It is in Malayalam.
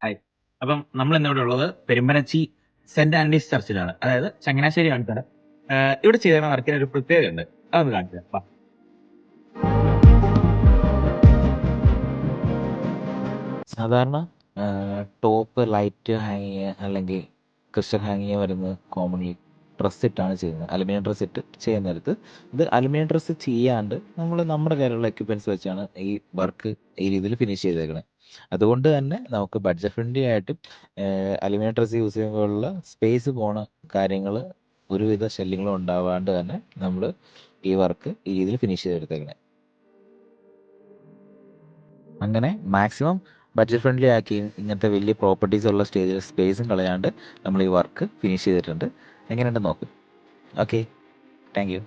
ഹായ്. അപ്പം നമ്മൾ ഇന്നിവിടെ ഉള്ളത് പെരുമ്പനച്ചി സെന്റ് ആന്റണീസ് ചർച്ചിലാണ്. അതായത് ചങ്ങനാശ്ശേരി അടുത്താണ്. ഇവിടെ ചെയ്ത വർക്കിന് ഒരു പ്രത്യേകതയുണ്ട്. അതൊന്ന് കാണിച്ചു തരാം. വാ. സാധാരണ ടോപ്പ് ലൈറ്റ് ഹാങ് ചെയ്യുക അല്ലെങ്കിൽ ക്രിസ്റ്റൽ ഹാങ് ചെയ്യുക വരുന്നത് കോമൺലി ഡ്രസ്സ് ഇട്ടാണ് ചെയ്യുന്നത്. അലുമിനിയം ഡ്രസ്സ് ഇട്ട് ചെയ്യുന്ന നേരത്ത് ഇത് അലുമിനിയം ഡ്രസ്സ് ചെയ്യാണ്ട് നമ്മൾ നമ്മുടെ കയ്യിലുള്ള എക്യുപ്മെൻറ്റ്സ് വെച്ചാണ് ഈ വർക്ക് ഈ രീതിയിൽ ഫിനിഷ് ചെയ്തേക്കണത്. അതുകൊണ്ട് തന്നെ നമുക്ക് ബഡ്ജറ്റ് ഫ്രണ്ട്ലി ആയിട്ട് അലുമിനിയം ഡ്രസ്സ് യൂസ് ചെയ്യുമ്പോഴുള്ള സ്പേസ് പോണ കാര്യങ്ങൾ ഒരുവിധ ശല്യങ്ങളും ഉണ്ടാവാണ്ട് തന്നെ നമ്മൾ ഈ വർക്ക് ഈ രീതിയിൽ ഫിനിഷ് ചെയ്തെടുത്തേക്കണേ. അങ്ങനെ മാക്സിമം ബഡ്ജറ്റ് ഫ്രണ്ട്ലി ആക്കി ഇങ്ങനത്തെ വലിയ പ്രോപ്പർട്ടീസ് ഉള്ള സ്റ്റേജിൽ സ്പേസും കളയാണ്ട് നമ്മൾ ഈ വർക്ക് ഫിനിഷ് ചെയ്തിട്ടുണ്ട്. എങ്ങനെയുണ്ടെന്ന് നോക്ക്. Okay, thank you.